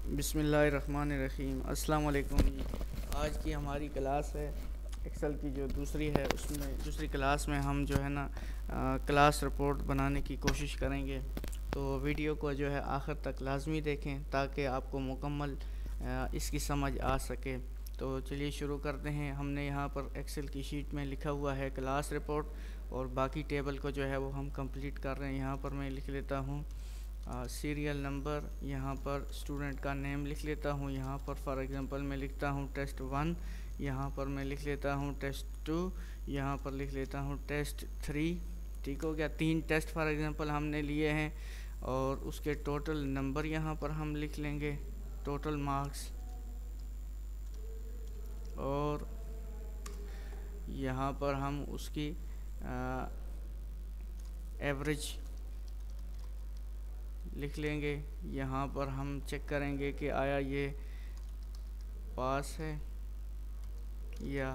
बिस्मिल्लाहिर्रहमानिर्रहीम। अस्सलाम वालेकुम। आज की हमारी क्लास है एक्सेल की जो दूसरी है, उसमें दूसरी क्लास में हम जो है ना क्लास रिपोर्ट बनाने की कोशिश करेंगे। तो वीडियो को जो है आखिर तक लाजमी देखें ताकि आपको मुकम्मल इसकी समझ आ सके। तो चलिए शुरू करते हैं। हमने यहाँ पर एक्सेल की शीट में लिखा हुआ है क्लास रिपोर्ट और बाकी टेबल को जो है वो हम कंप्लीट कर रहे हैं। यहाँ पर मैं लिख लेता हूँ सीरियल नंबर, यहाँ पर स्टूडेंट का नेम लिख लेता हूँ। यहाँ पर फॉर एग्जांपल मैं लिखता हूँ टेस्ट 1, यहाँ पर मैं लिख लेता हूँ टेस्ट 2, यहाँ पर लिख लेता हूँ टेस्ट 3। ठीक हो गया। 3 टेस्ट फॉर एग्जांपल हमने लिए हैं और उसके टोटल नंबर यहाँ पर हम लिख लेंगे, टोटल मार्क्स, और यहाँ पर हम उसकी एवरेज लिख लेंगे। यहाँ पर हम चेक करेंगे कि आया ये पास है या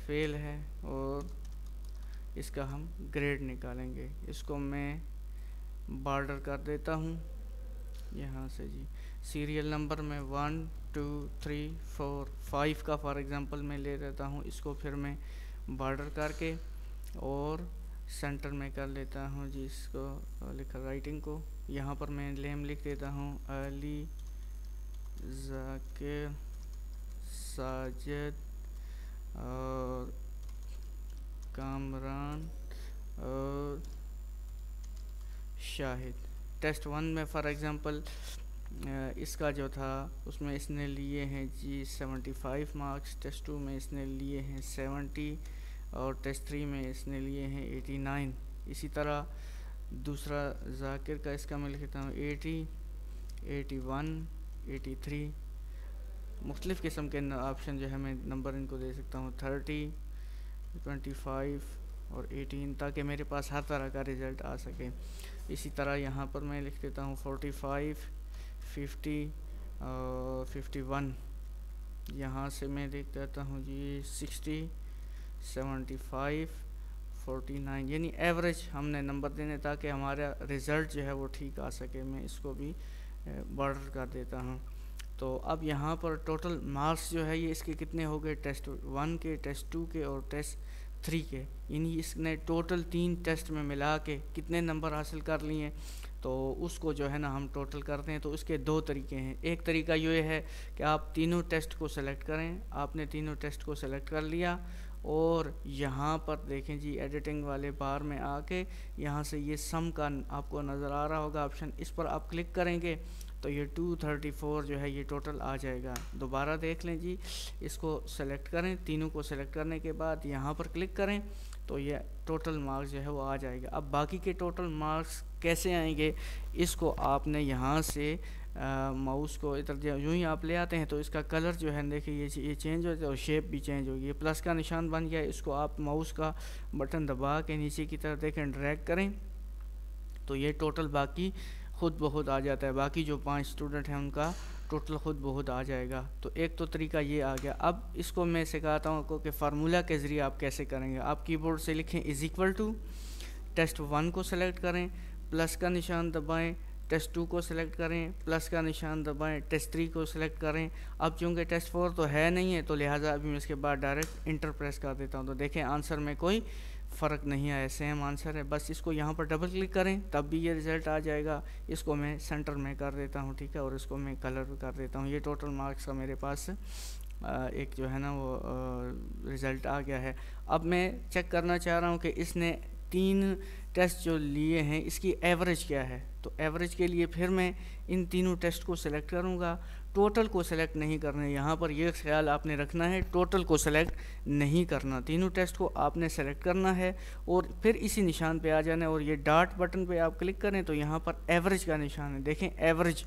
फेल है और इसका हम ग्रेड निकालेंगे। इसको मैं बॉर्डर कर देता हूँ यहाँ से जी। सीरियल नंबर में 1 2 3 4 5 का फॉर एग्जांपल मैं ले लेता हूँ। इसको फिर मैं बॉर्डर करके और सेंटर में कर लेता हूँ जी। इसको लिखा राइटिंग को यहाँ पर मैं नेम लिख देता हूँ अली, जाकिर, साजिद और कामरान और शाहिद। टेस्ट 1 में फॉर एग्जांपल इसका जो था उसमें इसने लिए हैं जी 75 मार्क्स। टेस्ट 2 में इसने लिए हैं 70 और टेस्ट 3 में इसने लिए हैं 89। इसी तरह दूसरा जाकिर का इसका मैं लिखता हूँ 80, 81, 83। मुख्तलिफ़ किस्म के ऑप्शन जो है मैं नंबर इनको दे सकता हूँ 30, 25 और 18, ताकि मेरे पास हर तरह का रिज़ल्ट आ सके। इसी तरह यहाँ पर मैं लिख देता हूँ 45, 50 और 51। यहाँ से मैं लिख देता हूँ जी 60, 75, 49। यानी एवरेज हमने नंबर देने ताकि हमारा रिज़ल्ट जो है वो ठीक आ सके। मैं इसको भी बॉर्डर कर देता हूँ। तो अब यहाँ पर टोटल मार्क्स जो है ये इसके कितने हो गए, टेस्ट 1 के, टेस्ट 2 के और टेस्ट 3 के। यानी इसने टोटल 3 टेस्ट में मिला के कितने नंबर हासिल कर लिए। तो उसको जो है ना हम टोटल करते हैं। तो उसके 2 तरीके हैं। एक तरीका ये है कि आप तीनों टेस्ट को सेलेक्ट करें। आपने तीनों टेस्ट को सेलेक्ट कर लिया और यहाँ पर देखें जी एडिटिंग वाले बार में आके यहाँ से ये सम का आपको नज़र आ रहा होगा ऑप्शन, इस पर आप क्लिक करेंगे तो ये 234 जो है ये टोटल आ जाएगा। दोबारा देख लें जी, इसको सेलेक्ट करें, तीनों को सेलेक्ट करने के बाद यहाँ पर क्लिक करें तो ये टोटल मार्क्स जो है वो आ जाएगा। अब बाकी के टोटल मार्क्स कैसे आएंगे, इसको आपने यहाँ से माउस को इधर यूँ ही आप ले आते हैं तो इसका कलर जो है देखिए ये चेंज हो जाता है और शेप भी चेंज होगी। ये प्लस का निशान बन गया। इसको आप माउस का बटन दबा के नीचे की तरफ देखें, ड्रैग करें तो ये टोटल बाकी खुद ब खुद आ जाता है। बाकी जो 5 स्टूडेंट हैं उनका टोटल खुद ब खुद आ जाएगा। तो एक तो तरीका ये आ गया। अब इसको मैं सिखाता हूँ आपको कि फार्मूला के ज़रिए आप कैसे करेंगे। आप कीबोर्ड से लिखें = टेस्ट 1 को सेलेक्ट करें, प्लस का निशान दबाएं, टेस्ट 2 को सिलेक्ट करें, प्लस का निशान दबाएं, टेस्ट 3 को सिलेक्ट करें। अब चूँकि टेस्ट 4 तो है नहीं है तो लिहाजा अभी मैं इसके बाद डायरेक्ट इंटर प्रेस कर देता हूँ। तो देखें आंसर में कोई फ़र्क नहीं आया, सेम आंसर है। बस इसको यहाँ पर डबल क्लिक करें तब भी ये रिज़ल्ट आ जाएगा। इसको मैं सेंटर में कर देता हूँ, ठीक है, और इसको मैं कलर कर देता हूँ। ये टोटल मार्क्स का मेरे पास एक जो है ना वो रिज़ल्ट आ गया है। अब मैं चेक करना चाह रहा हूँ कि इसने 3 टेस्ट जो लिए हैं इसकी एवरेज क्या है। तो एवरेज के लिए फिर मैं इन तीनों टेस्ट को सिलेक्ट करूँगा, टोटल को सिलेक्ट नहीं करना। यहाँ पर यह ख्याल आपने रखना है, टोटल को सिलेक्ट नहीं करना, तीनों टेस्ट को आपने सेलेक्ट करना है और फिर इसी निशान पे आ जाना है और ये डॉट बटन पे आप क्लिक करें तो यहाँ पर एवरेज का निशान है। देखें एवरेज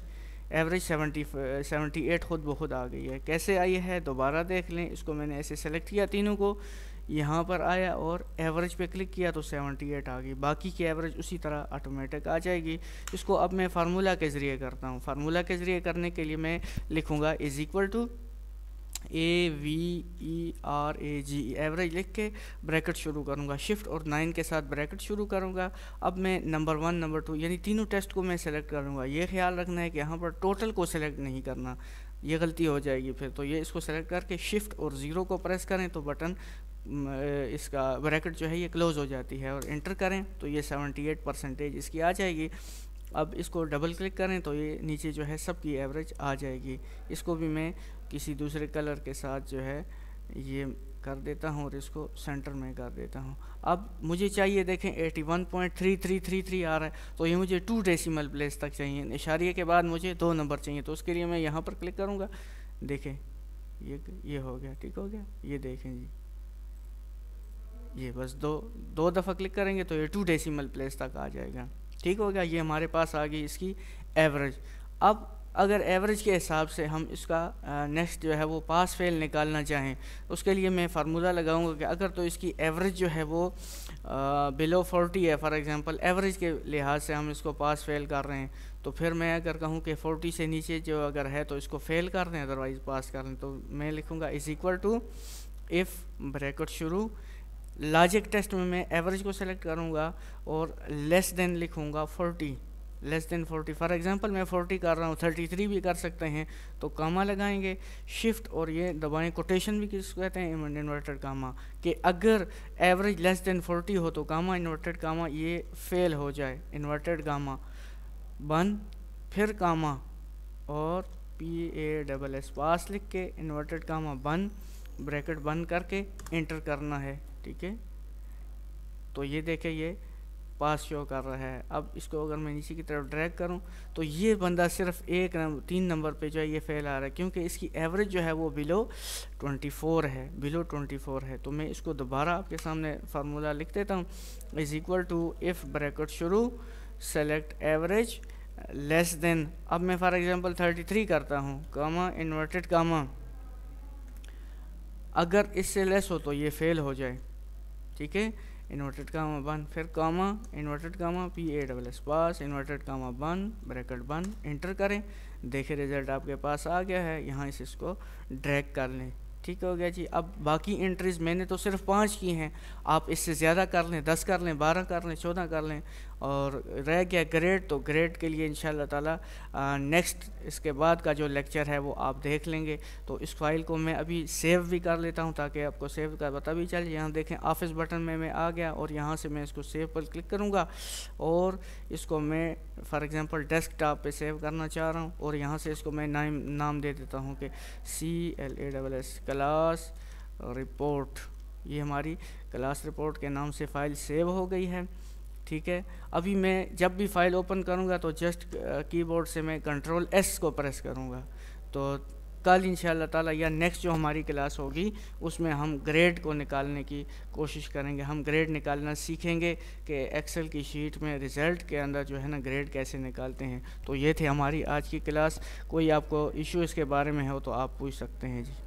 78 खुद ब खुद आ गई है। कैसे आई है दोबारा देख लें। इसको मैंने ऐसे सेलेक्ट किया तीनों को, यहाँ पर आया और एवरेज पे क्लिक किया तो 78 आ गई। बाकी की एवरेज उसी तरह ऑटोमेटिक आ जाएगी। इसको अब मैं फार्मूला के ज़रिए करता हूँ। फार्मूला के ज़रिए करने के लिए मैं लिखूँगा = AVERAGE एवरेज लिख के ब्रैकेट शुरू करूँगा, शिफ्ट और 9 के साथ ब्रैकेट शुरू करूँगा। अब मैं नंबर 1 नंबर 2 यानी तीनों टेस्ट को मैं सेलेक्ट करूँगा। ये ख्याल रखना है कि यहाँ पर टोटल को सेलेक्ट नहीं करना, ये गलती हो जाएगी फिर। तो ये इसको सेलेक्ट करके शिफ्ट और 0 को प्रेस करें तो बटन इसका ब्रैकेट जो है ये क्लोज़ हो जाती है, और इंटर करें तो ये 78% इसकी आ जाएगी। अब इसको डबल क्लिक करें तो ये नीचे जो है सबकी एवरेज आ जाएगी। इसको भी मैं किसी दूसरे कलर के साथ जो है ये कर देता हूँ और इसको सेंटर में कर देता हूँ। अब मुझे चाहिए, देखें 81.3333 आ रहा है, तो ये मुझे 2 डेसिमल प्लेस तक चाहिए, इशारे के बाद मुझे 2 नंबर चाहिए। तो उसके लिए मैं यहाँ पर क्लिक करूँगा, देखें ये हो गया, ठीक हो गया। ये देखें जी, ये बस दो दफ़ा क्लिक करेंगे तो ये 2 डेसिमल प्लेस तक आ जाएगा, ठीक हो गया। ये हमारे पास आ गई इसकी एवरेज। अब अगर एवरेज के हिसाब से हम इसका नेक्स्ट जो है वो पास फेल निकालना चाहें, उसके लिए मैं फार्मूला लगाऊंगा कि अगर तो इसकी एवरेज जो है वो बिलो 40 है, फॉर एग्जांपल एवरेज के लिहाज से हम इसको पास फेल कर रहे हैं, तो फिर मैं अगर कहूँ कि 40 से नीचे जो अगर है तो इसको फेल कर दें, अदरवाइज़ पास कर दें, तो मैं लिखूँगा is equal to if bracket शुरू, लॉजिक टेस्ट में मैं एवरेज को सेलेक्ट करूँगा और लेस देन लिखूँगा 40, लेस देन 40। फॉर एग्जांपल मैं 40 कर रहा हूँ, 33 भी कर सकते हैं, तो कामा लगाएंगे, शिफ्ट और ये दबाएं। कोटेशन भी किसको कहते हैं, इन्वर्टेड कामा, कि अगर एवरेज लेस देन 40 हो तो कामा, इन्वर्टेड कामा ये फेल हो जाए, इन्वर्टेड कामा बंद, फिर कामा और PASS पास लिख के इन्वर्टेड कामा बंद, ब्रैकेट बंद करके इंटर करना है, ठीक है। तो ये देखें ये पास शो कर रहा है। अब इसको अगर मैं नीचे की तरफ ड्रैग करूं तो ये बंदा सिर्फ 3 नंबर पे जो है ये फेल आ रहा है, क्योंकि इसकी एवरेज जो है वो बिलो 24 है, बिलो 24 है। तो मैं इसको दोबारा आपके सामने फार्मूला लिख देता हूँ, is equal to if bracket शुरू, सेलेक्ट एवरेज लेस देन, अब मैं फॉर एग्जांपल 33 करता हूँ, कामा इन्वर्टेड कामा, अगर इससे लेस हो तो ये फेल हो जाए, ठीक है। इन्वर्टेड कामा बंद, फिर कामा इन्वर्टेड कामा PASS पास, इन्वर्टेड कामा बंद, ब्रैकेट बंद, इंटर करें, देखें रिजल्ट आपके पास आ गया है। यहाँ से इसको ड्रैग कर लें, ठीक हो गया जी। अब बाकी एंट्रीज मैंने तो सिर्फ 5 की हैं, आप इससे ज़्यादा कर लें, 10 कर लें, 12 कर लें, 14 कर लें। और रह गया ग्रेड, तो ग्रेड के लिए इंशाल्लाह ताला नेक्स्ट इसके बाद का जो लेक्चर है वो आप देख लेंगे। तो इस फाइल को मैं अभी सेव भी कर लेता हूं ताकि आपको सेव का पता भी चले। यहाँ देखें ऑफिस बटन में मैं आ गया और यहाँ से मैं इसको सेव पर क्लिक करूँगा और इसको मैं फॉर एग्जांपल डेस्कटॉप पे सेव करना चाह रहा हूँ, और यहाँ से इसको मैं नाम दे देता हूँ कि CLASS क्लास रिपोर्ट। ये हमारी क्लास रिपोर्ट के नाम से फ़ाइल सेव हो गई है, ठीक है। अभी मैं जब भी फाइल ओपन करूंगा तो जस्ट कीबोर्ड से मैं Ctrl+S को प्रेस करूंगा। तो कल इंशाल्लाह ताला या नेक्स्ट जो हमारी क्लास होगी उसमें हम ग्रेड को निकालने की कोशिश करेंगे। हम ग्रेड निकालना सीखेंगे कि एक्सेल की शीट में रिज़ल्ट के अंदर जो है ना ग्रेड कैसे निकालते हैं। तो ये थे हमारी आज की क्लास। कोई आपको इशू इसके बारे में हो तो आप पूछ सकते हैं जी।